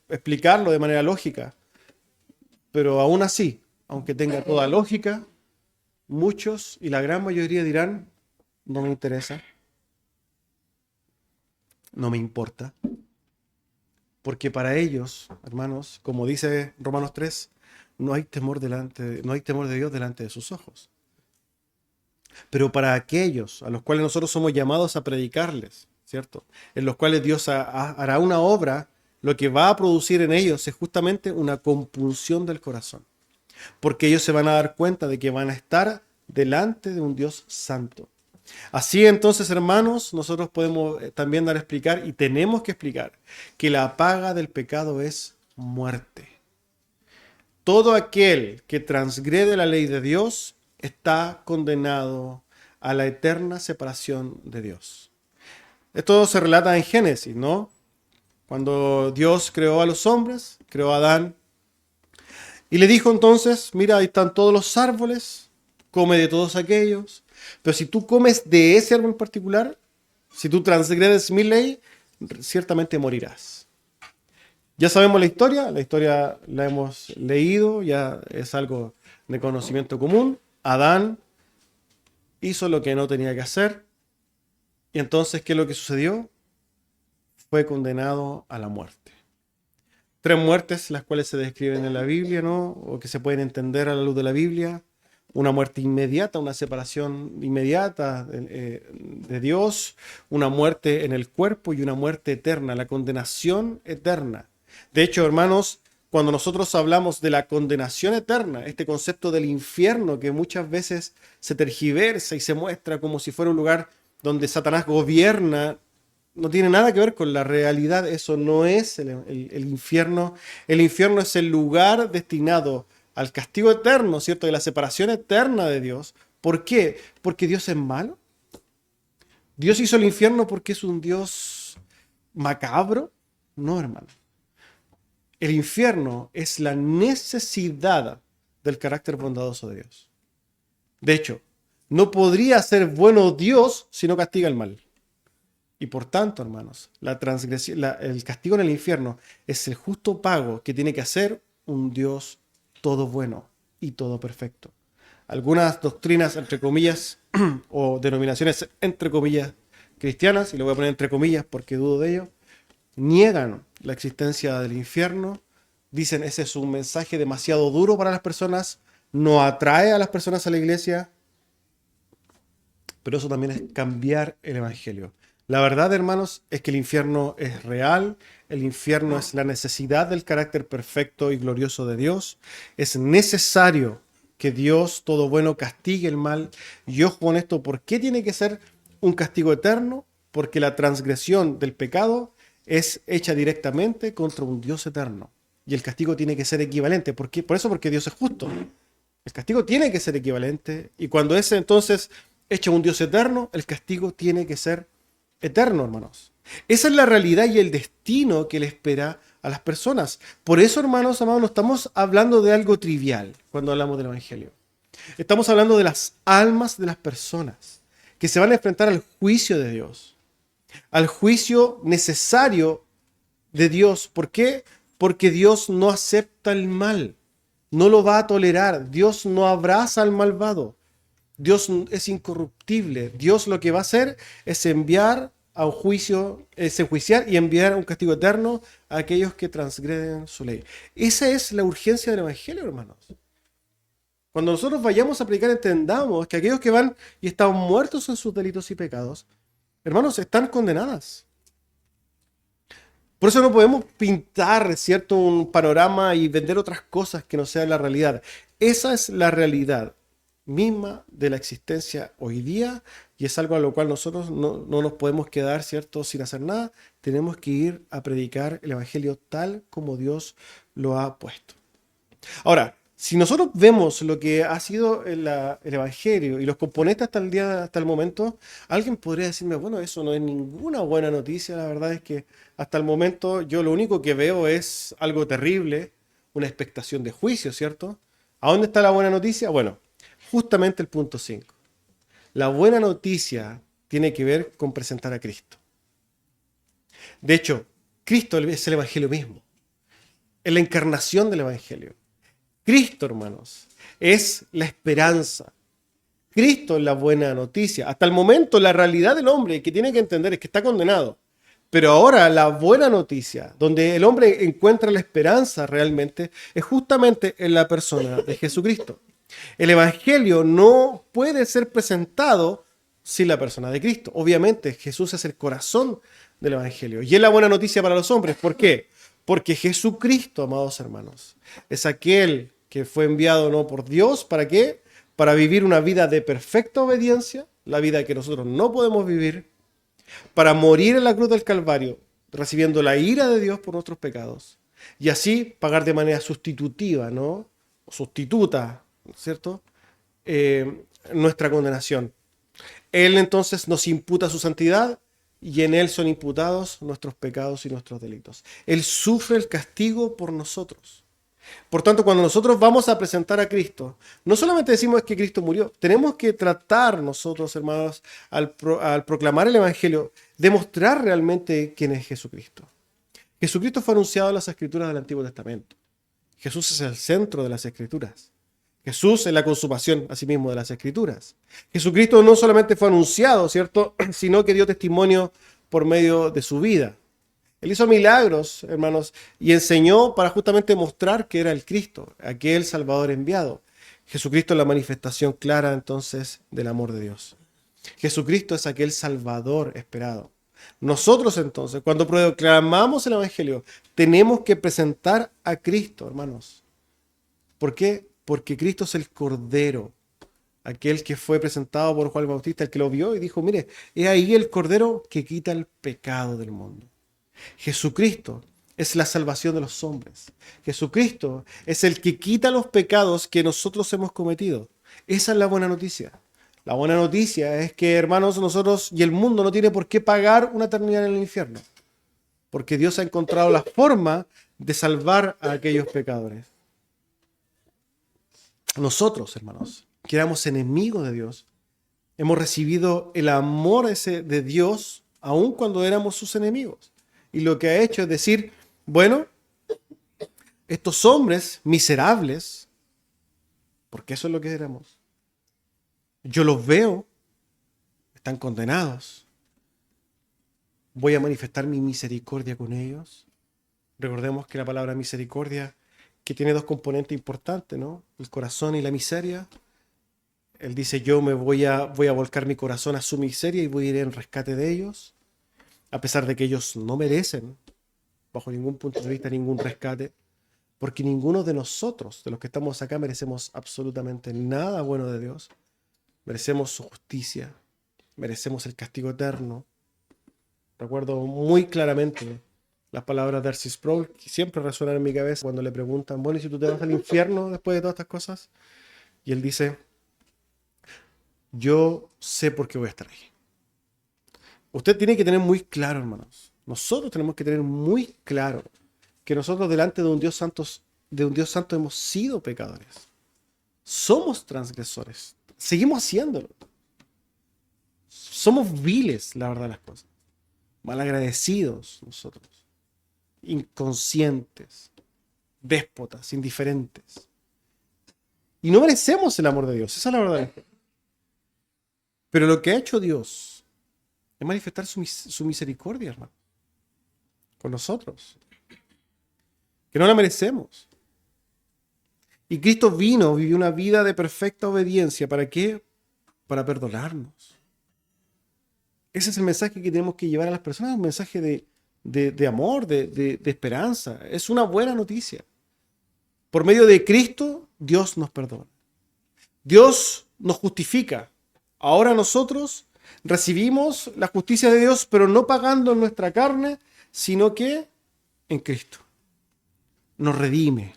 explicarlo de manera lógica, pero aún así, aunque tenga toda lógica, muchos y la gran mayoría dirán, no me interesa, no me importa, porque para ellos, hermanos, como dice Romanos 3, no hay temor de Dios delante de sus ojos. Pero para aquellos a los cuales nosotros somos llamados a predicarles, ¿cierto? En los cuales Dios hará una obra, lo que va a producir en ellos es justamente una compunción del corazón. Porque ellos se van a dar cuenta de que van a estar delante de un Dios santo. Así entonces, hermanos, nosotros podemos también dar a explicar, y tenemos que explicar, que la paga del pecado es muerte. Todo aquel que transgrede la ley de Dios está condenado a la eterna separación de Dios. Esto se relata en Génesis, ¿no? Cuando Dios creó a los hombres, creó a Adán, y le dijo entonces, mira, ahí están todos los árboles, come de todos aquellos, pero si tú comes de ese árbol en particular, si tú transgredes mi ley, ciertamente morirás. Ya sabemos la historia la hemos leído, ya es algo de conocimiento común. Adán hizo lo que no tenía que hacer, y entonces, ¿qué es lo que sucedió? Fue condenado a la muerte. 3 muertes, las cuales se describen en la Biblia, ¿no? O que se pueden entender a la luz de la Biblia. Una muerte inmediata, una separación inmediata de Dios, una muerte en el cuerpo y una muerte eterna, la condenación eterna. De hecho, hermanos, cuando nosotros hablamos de la condenación eterna, este concepto del infierno que muchas veces se tergiversa y se muestra como si fuera un lugar donde Satanás gobierna, no tiene nada que ver con la realidad. Eso no es el infierno. El infierno es el lugar destinado al castigo eterno, ¿cierto? De la separación eterna de Dios. ¿Por qué? ¿Porque Dios es malo? ¿Dios hizo el infierno porque es un Dios macabro? No, hermano. El infierno es la necesidad del carácter bondadoso de Dios. De hecho, no podría ser bueno Dios si no castiga el mal. Y por tanto, hermanos, el castigo en el infierno es el justo pago que tiene que hacer un Dios todo bueno y todo perfecto. Algunas doctrinas, entre comillas, o denominaciones, entre comillas, cristianas, y lo voy a poner entre comillas porque dudo de ello, niegan la existencia del infierno, dicen ese es un mensaje demasiado duro para las personas, no atrae a las personas a la iglesia, pero eso también es cambiar el evangelio. La verdad, hermanos, es que el infierno es real, el infierno es la necesidad del carácter perfecto y glorioso de Dios, es necesario que Dios, todo bueno, castigue el mal. Y ojo con esto, ¿por qué tiene que ser un castigo eterno? Porque la transgresión del pecado es hecha directamente contra un Dios eterno. Y el castigo tiene que ser equivalente. ¿Por qué? Por eso, porque Dios es justo. El castigo tiene que ser equivalente. Y cuando es entonces hecho un Dios eterno, el castigo tiene que ser eterno, hermanos. Esa es la realidad y el destino que le espera a las personas. Por eso, hermanos, amados, no estamos hablando de algo trivial cuando hablamos del Evangelio. Estamos hablando de las almas de las personas que se van a enfrentar al juicio de Dios, al juicio necesario de Dios. ¿Por qué? Porque Dios no acepta el mal, no lo va a tolerar. Dios no abraza al malvado. Dios es incorruptible. Dios lo que va a hacer es enviar a un juicio, es enjuiciar y enviar un castigo eterno a aquellos que transgreden su ley. Esa es la urgencia del Evangelio, hermanos. Cuando nosotros vayamos a predicar, entendamos que aquellos que van y están muertos en sus delitos y pecados, hermanos, están condenadas. Por eso no podemos pintar, ¿cierto?, un panorama y vender otras cosas que no sean la realidad. Esa es la realidad misma de la existencia hoy día y es algo a lo cual nosotros no nos podemos quedar, ¿cierto?, sin hacer nada. Tenemos que ir a predicar el Evangelio tal como Dios lo ha puesto. Ahora, si nosotros vemos lo que ha sido el Evangelio y los componentes hasta el momento, alguien podría decirme, bueno, eso no es ninguna buena noticia. La verdad es que hasta el momento yo lo único que veo es algo terrible, una expectación de juicio, ¿cierto? ¿A dónde está la buena noticia? Bueno, justamente el punto 5. La buena noticia tiene que ver con presentar a Cristo. De hecho, Cristo es el Evangelio mismo. Es la encarnación del Evangelio. Cristo, hermanos, es la esperanza. Cristo es la buena noticia. Hasta el momento, la realidad del hombre que tiene que entender es que está condenado. Pero ahora la buena noticia, donde el hombre encuentra la esperanza realmente, es justamente en la persona de Jesucristo. El Evangelio no puede ser presentado sin la persona de Cristo. Obviamente, Jesús es el corazón del Evangelio. Y es la buena noticia para los hombres. ¿Por qué? Porque Jesucristo, amados hermanos, es aquel que fue enviado no por Dios. ¿Para qué? Para vivir una vida de perfecta obediencia, la vida que nosotros no podemos vivir, para morir en la cruz del Calvario, recibiendo la ira de Dios por nuestros pecados, y así pagar de manera sustitutiva, ¿no? O sustituta, ¿cierto? Nuestra condenación. Él entonces nos imputa su santidad y en Él son imputados nuestros pecados y nuestros delitos. Él sufre el castigo por nosotros. Por tanto, cuando nosotros vamos a presentar a Cristo, no solamente decimos que Cristo murió, tenemos que tratar nosotros, hermanos, al proclamar el Evangelio, demostrar realmente quién es Jesucristo. Jesucristo fue anunciado en las Escrituras del Antiguo Testamento. Jesús es el centro de las Escrituras. Jesús es la consumación, asimismo, de las Escrituras. Jesucristo no solamente fue anunciado, ¿cierto?, sino que dio testimonio por medio de su vida. Él hizo milagros, hermanos, y enseñó para justamente mostrar que era el Cristo, aquel Salvador enviado. Jesucristo es la manifestación clara, entonces, del amor de Dios. Jesucristo es aquel Salvador esperado. Nosotros, entonces, cuando proclamamos el Evangelio, tenemos que presentar a Cristo, hermanos. ¿Por qué? Porque Cristo es el Cordero, aquel que fue presentado por Juan el Bautista, el que lo vio y dijo, mire, he ahí el Cordero que quita el pecado del mundo. Jesucristo es la salvación de los hombres. Jesucristo es el que quita los pecados que nosotros hemos cometido. Esa es la buena noticia. La buena noticia es que, hermanos, nosotros y el mundo no tiene por qué pagar una eternidad en el infierno. Porque Dios ha encontrado la forma de salvar a aquellos pecadores. Nosotros, hermanos, que éramos enemigos de Dios, hemos recibido el amor ese de Dios aun cuando éramos sus enemigos. Y lo que ha hecho es decir, bueno, estos hombres miserables, porque eso es lo que éramos, yo los veo, están condenados, voy a manifestar mi misericordia con ellos. Recordemos que la palabra misericordia, que tiene dos componentes importantes, ¿no? El corazón y la miseria. Él dice, yo me voy a volcar mi corazón a su miseria y voy a ir en rescate de ellos. A pesar de que ellos no merecen, bajo ningún punto de vista, ningún rescate, porque ninguno de nosotros, de los que estamos acá, merecemos absolutamente nada bueno de Dios. Merecemos su justicia, merecemos el castigo eterno. Recuerdo muy claramente las palabras de R.C. Sproul, que siempre resuenan en mi cabeza cuando le preguntan, bueno, ¿y si tú te vas al infierno después de todas estas cosas? Y él dice, yo sé por qué voy a estar ahí. Usted tiene que tener muy claro, hermanos. Nosotros tenemos que tener muy claro que nosotros delante de un Dios santo hemos sido pecadores. Somos transgresores. Seguimos haciéndolo. Somos viles, la verdad de las cosas. Malagradecidos nosotros. Inconscientes. Déspotas, indiferentes. Y no merecemos el amor de Dios. Esa es la verdad. Pero lo que ha hecho Dios es manifestar su misericordia, hermano, con nosotros, que no la merecemos. Y Cristo vivió una vida de perfecta obediencia. ¿Para qué? Para perdonarnos. Ese es el mensaje que tenemos que llevar a las personas, un mensaje de amor, de esperanza. Es una buena noticia. Por medio de Cristo, Dios nos perdona. Dios nos justifica. Ahora nosotros recibimos la justicia de Dios, pero no pagando en nuestra carne, sino que en Cristo. Nos redime,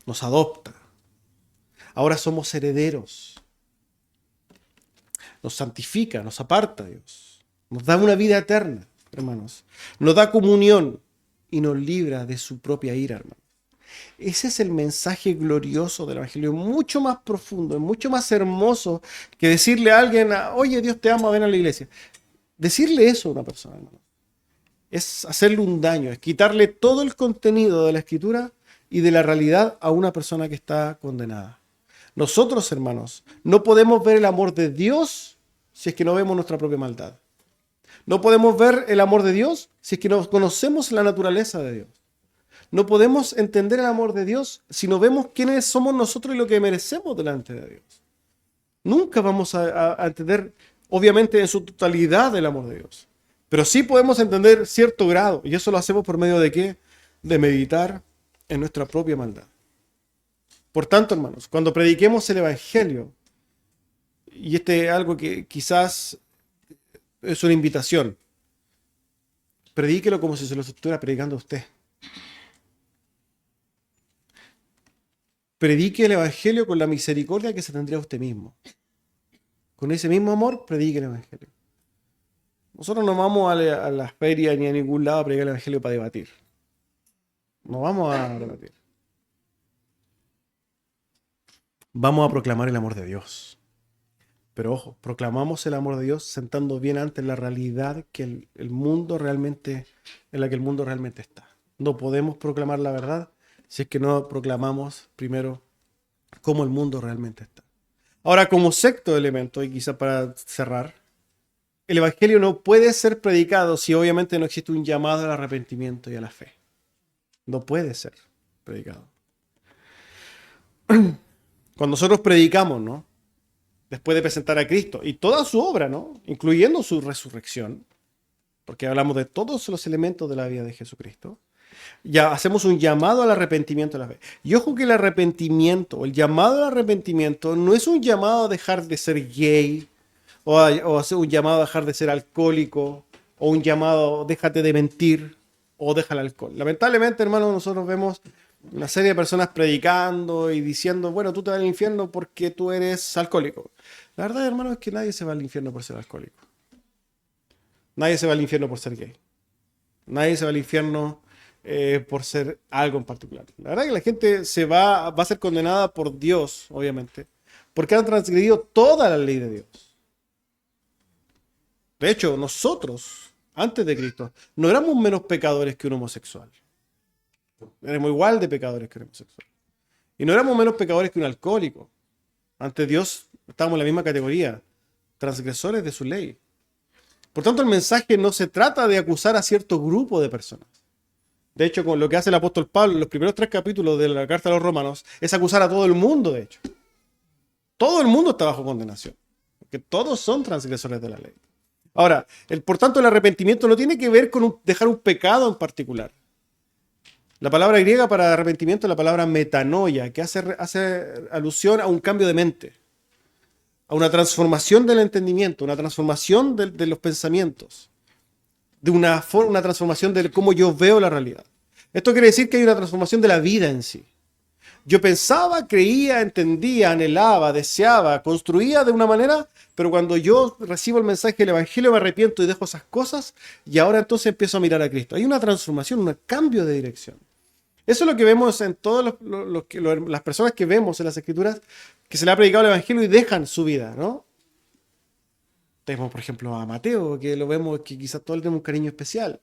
nos adopta. Ahora somos herederos. Nos santifica, nos aparta Dios. Nos da una vida eterna, hermanos. Nos da comunión y nos libra de su propia ira, hermanos. Ese es el mensaje glorioso del Evangelio, mucho más profundo, mucho más hermoso que decirle a alguien, oye, Dios te ama, ven a la iglesia. Decirle eso a una persona, hermano, es hacerle un daño, es quitarle todo el contenido de la Escritura y de la realidad a una persona que está condenada. Nosotros, hermanos, no podemos ver el amor de Dios si es que no vemos nuestra propia maldad. No podemos ver el amor de Dios si es que no conocemos la naturaleza de Dios. No podemos entender el amor de Dios si no vemos quiénes somos nosotros y lo que merecemos delante de Dios. Nunca vamos a entender, obviamente, en su totalidad el amor de Dios. Pero sí podemos entender cierto grado. Y eso lo hacemos por medio de ¿qué? De meditar en nuestra propia maldad. Por tanto, hermanos, cuando prediquemos el Evangelio, y este es algo que quizás es una invitación, predíquelo como si se lo estuviera predicando a usted. Predique el Evangelio con la misericordia que se tendría a usted mismo. Con ese mismo amor, predique el Evangelio. Nosotros no vamos a las ferias ni a ningún lado a predicar el Evangelio para debatir. No vamos a debatir. Vamos a proclamar el amor de Dios. Pero ojo, proclamamos el amor de Dios sentando bien ante la realidad que el mundo realmente, en la que el mundo realmente está. No podemos proclamar la verdad si es que no proclamamos primero cómo el mundo realmente está. Ahora, como sexto elemento, y quizá para cerrar, el Evangelio no puede ser predicado si obviamente no existe un llamado al arrepentimiento y a la fe. No puede ser predicado. Cuando nosotros predicamos, ¿no? Después de presentar a Cristo y toda su obra, ¿no? Incluyendo su resurrección, porque hablamos de todos los elementos de la vida de Jesucristo, ya hacemos un llamado al arrepentimiento de la fe. Y ojo que el arrepentimiento, el llamado al arrepentimiento, no es un llamado a dejar de ser gay, o hacer un llamado a dejar de ser alcohólico, o un llamado déjate de mentir, o deja el alcohol. Lamentablemente, hermanos, nosotros vemos una serie de personas predicando y diciendo, bueno, tú te vas al infierno porque tú eres alcohólico. La verdad, hermano, es que nadie se va al infierno por ser alcohólico. Nadie se va al infierno por ser gay. Nadie se va al infierno por ser algo en particular. La verdad es que la gente va a ser condenada por Dios, obviamente, porque han transgredido toda la ley de Dios. De hecho, nosotros, antes de Cristo, no éramos menos pecadores que un homosexual. Éramos igual de pecadores que un homosexual. Y no éramos menos pecadores que un alcohólico. Ante Dios estábamos en la misma categoría, transgresores de su ley. Por tanto, el mensaje no se trata de acusar a cierto grupo de personas. De hecho, con lo que hace el apóstol Pablo en los primeros 3 capítulos de la carta a los Romanos, es acusar a todo el mundo, de hecho. Todo el mundo está bajo condenación, porque todos son transgresores de la ley. Ahora, por tanto, el arrepentimiento no tiene que ver con dejar un pecado en particular. La palabra griega para arrepentimiento es la palabra metanoia, que hace alusión a un cambio de mente, a una transformación del entendimiento, una transformación de los pensamientos, de una transformación de cómo yo veo la realidad. Esto quiere decir que hay una transformación de la vida en sí. Yo pensaba, creía, entendía, anhelaba, deseaba, construía de una manera, pero cuando yo recibo el mensaje del Evangelio me arrepiento y dejo esas cosas y ahora entonces empiezo a mirar a Cristo. Hay una transformación, un cambio de dirección. Eso es lo que vemos en todas las personas que vemos en las Escrituras que se le ha predicado el Evangelio y dejan su vida, ¿no? Tenemos, por ejemplo, a Mateo, que lo vemos que quizás todos le tenemos un cariño especial.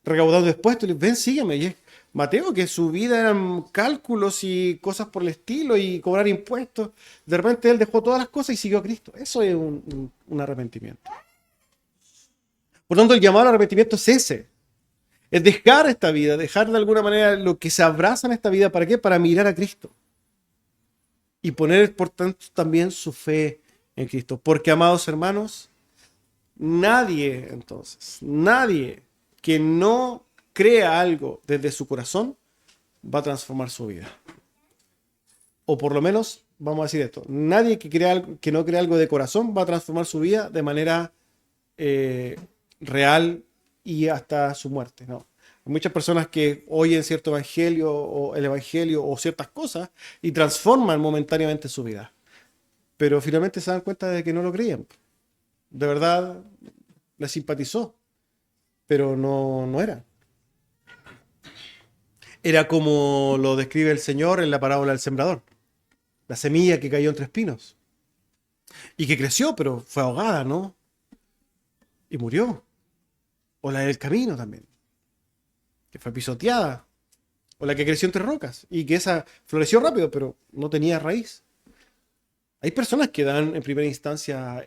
Recaudando impuestos, le ven, sígueme. Y es Mateo, que su vida eran cálculos y cosas por el estilo y cobrar impuestos. De repente él dejó todas las cosas y siguió a Cristo. Eso es un arrepentimiento. Por tanto, el llamado al arrepentimiento es ese. Es dejar esta vida, dejar de alguna manera lo que se abraza en esta vida. ¿Para qué? Para mirar a Cristo. Y poner, por tanto, también su fe en Cristo. Porque, amados hermanos, nadie que no crea algo desde su corazón va a transformar su vida. O por lo menos, vamos a decir esto, nadie que no crea algo de corazón va a transformar su vida de manera real y hasta su muerte, ¿no? Hay muchas personas que oyen cierto evangelio o el evangelio o ciertas cosas y transforman momentáneamente su vida. Pero finalmente se dan cuenta de que no lo creían. De verdad, les simpatizó, pero no era. Era como lo describe el Señor en la parábola del sembrador. La semilla que cayó entre espinos. Y que creció, pero fue ahogada, ¿no? Y murió. O la del camino también. que fue pisoteada, o la que creció entre rocas, y que esa floreció rápido, pero no tenía raíz. Hay personas que dan en primera instancia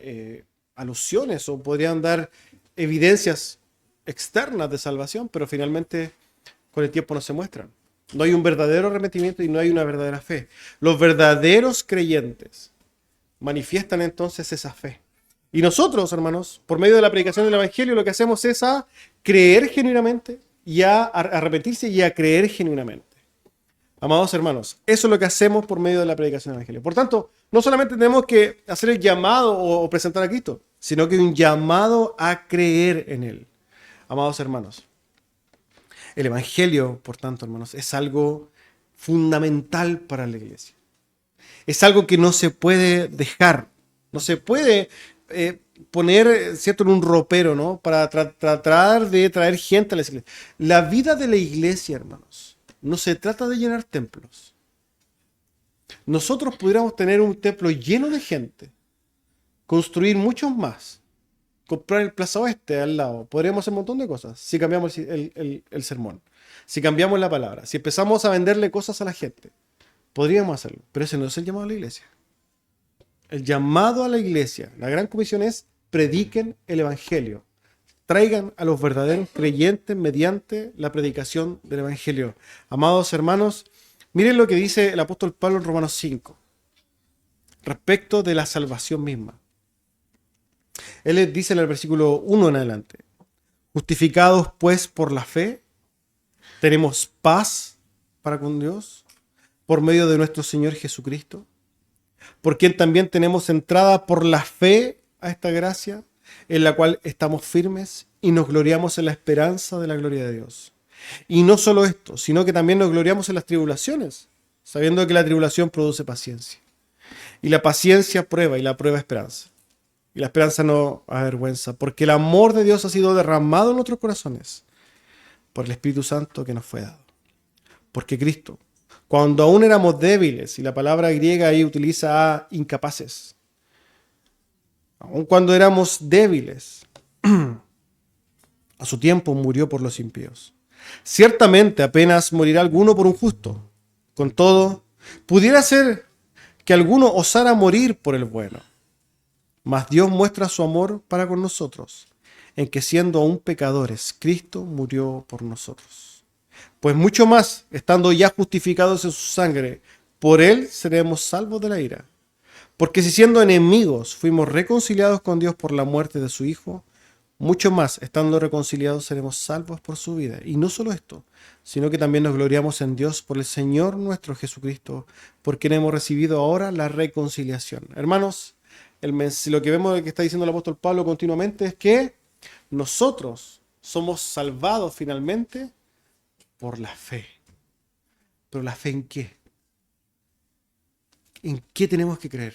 alusiones o podrían dar evidencias externas de salvación, pero finalmente con el tiempo no se muestran. No hay un verdadero arrepentimiento y no hay una verdadera fe. Los verdaderos creyentes manifiestan entonces esa fe. Y nosotros, hermanos, por medio de la predicación del Evangelio, lo que hacemos es a creer genuinamente y a arrepentirse y a creer genuinamente. Amados hermanos, eso es lo que hacemos por medio de la predicación del Evangelio. Por tanto, no solamente tenemos que hacer el llamado o presentar a Cristo, sino que un llamado a creer en Él. Amados hermanos, el Evangelio, por tanto, hermanos, es algo fundamental para la iglesia. Es algo que no se puede dejar, no se puede poner, ¿cierto?, en un ropero, ¿no? Para tratar de traer gente a la iglesia. La vida de la iglesia, hermanos, no se trata de llenar templos. Nosotros pudiéramos tener un templo lleno de gente, construir muchos más, comprar el Plaza Oeste al lado, podríamos hacer un montón de cosas si cambiamos el sermón, si cambiamos la palabra, si empezamos a venderle cosas a la gente, podríamos hacerlo, pero ese no es el llamado a la iglesia. El llamado a la iglesia, la gran comisión es: prediquen el Evangelio. Traigan a los verdaderos creyentes mediante la predicación del Evangelio. Amados hermanos, miren lo que dice el apóstol Pablo en Romanos 5, respecto de la salvación misma. Él dice en el versículo 1 en adelante: justificados pues por la fe, tenemos paz para con Dios, por medio de nuestro Señor Jesucristo, por quien también tenemos entrada por la fe a esta gracia, en la cual estamos firmes y nos gloriamos en la esperanza de la gloria de Dios. Y no solo esto, sino que también nos gloriamos en las tribulaciones, sabiendo que la tribulación produce paciencia. Y la paciencia prueba, y la prueba esperanza. Y la esperanza no avergüenza, porque el amor de Dios ha sido derramado en nuestros corazones por el Espíritu Santo que nos fue dado. Porque Cristo, cuando aún éramos débiles, y la palabra griega ahí utiliza a incapaces, aun cuando éramos débiles, a su tiempo murió por los impíos. Ciertamente apenas morirá alguno por un justo. Con todo, pudiera ser que alguno osara morir por el bueno. Mas Dios muestra su amor para con nosotros, en que siendo aún pecadores, Cristo murió por nosotros. Pues mucho más, estando ya justificados en su sangre, por él seremos salvos de la ira. Porque si siendo enemigos fuimos reconciliados con Dios por la muerte de su Hijo, mucho más, estando reconciliados, seremos salvos por su vida. Y no solo esto, sino que también nos gloriamos en Dios por el Señor nuestro Jesucristo, por quien hemos recibido ahora la reconciliación. Hermanos, lo que vemos que está diciendo el apóstol Pablo continuamente es que nosotros somos salvados finalmente por la fe. ¿Pero la fe en qué? ¿En qué tenemos que creer?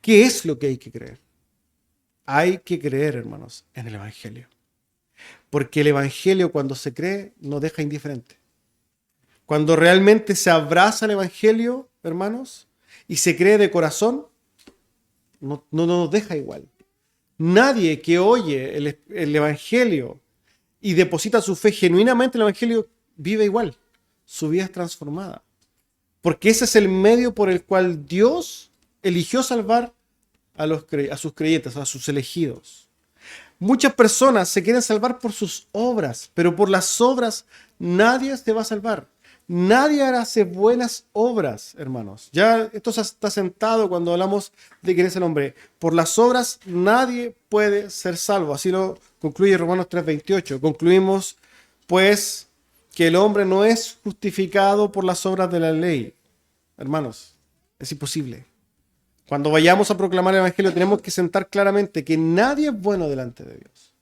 ¿Qué es lo que hay que creer? Hay que creer, hermanos, en el Evangelio. Porque el Evangelio, cuando se cree, nos deja indiferente. Cuando realmente se abraza el Evangelio, hermanos, y se cree de corazón, no nos deja igual. Nadie que oye el Evangelio y deposita su fe genuinamente en el Evangelio vive igual. Su vida es transformada. Porque ese es el medio por el cual Dios eligió salvar a sus creyentes, a sus elegidos. Muchas personas se quieren salvar por sus obras, pero por las obras nadie te va a salvar. Nadie hace buenas obras, hermanos. Ya esto está sentado cuando hablamos de quién es el hombre. Por las obras nadie puede ser salvo. Así lo concluye Romanos 3:28. Concluimos, pues, que el hombre no es justificado por las obras de la ley. Hermanos, es imposible. Cuando vayamos a proclamar el Evangelio tenemos que sentar claramente que nadie es bueno delante de Dios.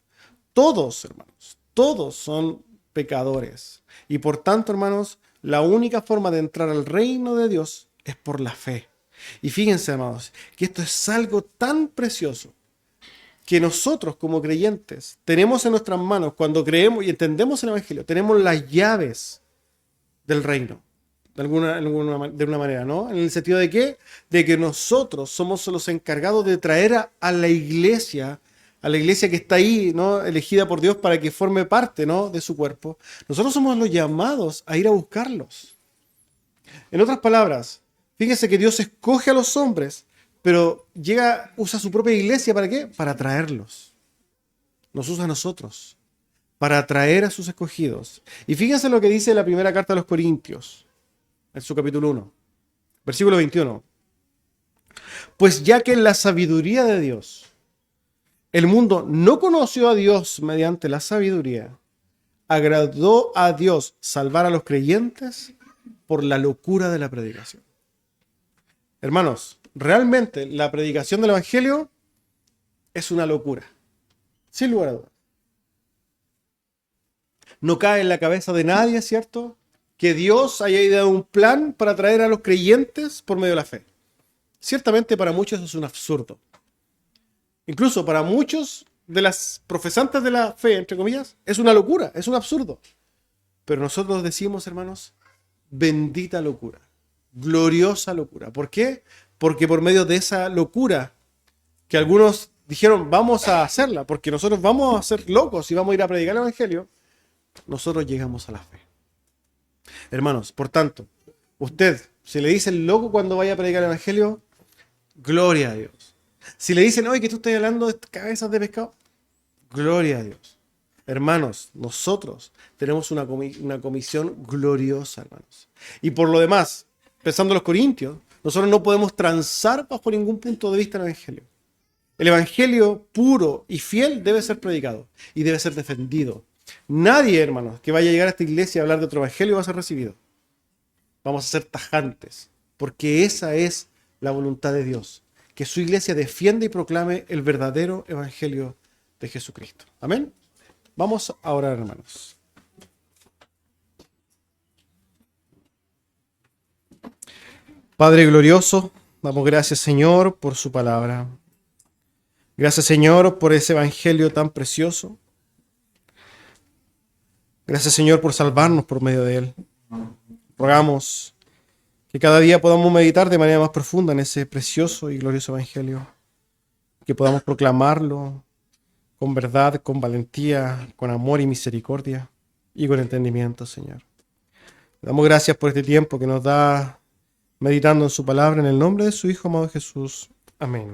Todos, hermanos, todos son pecadores. Y por tanto, hermanos, la única forma de entrar al reino de Dios es por la fe. Y fíjense, amados, que esto es algo tan precioso que nosotros como creyentes tenemos en nuestras manos cuando creemos y entendemos el Evangelio. Tenemos las llaves del reino, de una manera, ¿no? En el sentido de ¿qué? De que nosotros somos los encargados de traer a la iglesia a la iglesia que está ahí, ¿no? Elegida por Dios para que forme parte, ¿no? de su cuerpo. Nosotros somos los llamados a ir a buscarlos. En otras palabras, fíjense que Dios escoge a los hombres, pero usa su propia iglesia, ¿para qué? Para atraerlos. Nos usa a nosotros, para atraer a sus escogidos. Y fíjense lo que dice la primera carta a los Corintios, en su capítulo 1, versículo 21. Pues ya que en la sabiduría de Dios, el mundo no conoció a Dios mediante la sabiduría, agradó a Dios salvar a los creyentes por la locura de la predicación. Hermanos, realmente la predicación del Evangelio es una locura, sin lugar a dudas. No cae en la cabeza de nadie, ¿cierto?, que Dios haya ideado un plan para atraer a los creyentes por medio de la fe. Ciertamente para muchos eso es un absurdo. Incluso para muchos de las profesantes de la fe, entre comillas, es una locura, es un absurdo. Pero nosotros decimos, hermanos, bendita locura, gloriosa locura. ¿Por qué? Porque por medio de esa locura que algunos dijeron, vamos a hacerla, porque nosotros vamos a ser locos y vamos a ir a predicar el Evangelio, nosotros llegamos a la fe. Hermanos, por tanto, usted, si le dicen loco cuando vaya a predicar el Evangelio, gloria a Dios. Si le dicen, oye, que tú estás hablando de cabezas de pescado, gloria a Dios. Hermanos, nosotros tenemos una comisión gloriosa, hermanos. Y por lo demás, pensando en los corintios, nosotros no podemos transar bajo ningún punto de vista el Evangelio. El Evangelio puro y fiel debe ser predicado y debe ser defendido. Nadie, hermanos, que vaya a llegar a esta iglesia a hablar de otro Evangelio va a ser recibido. Vamos a ser tajantes, porque esa es la voluntad de Dios, que su iglesia defienda y proclame el verdadero Evangelio de Jesucristo. Amén. Vamos a orar, hermanos. Padre glorioso, damos gracias, Señor, por su palabra. Gracias, Señor, por ese Evangelio tan precioso. Gracias, Señor, por salvarnos por medio de él. Rogamos que cada día podamos meditar de manera más profunda en ese precioso y glorioso Evangelio. Que podamos proclamarlo con verdad, con valentía, con amor y misericordia y con entendimiento, Señor. Le damos gracias por este tiempo que nos da meditando en su palabra, en el nombre de su Hijo amado Jesús. Amén.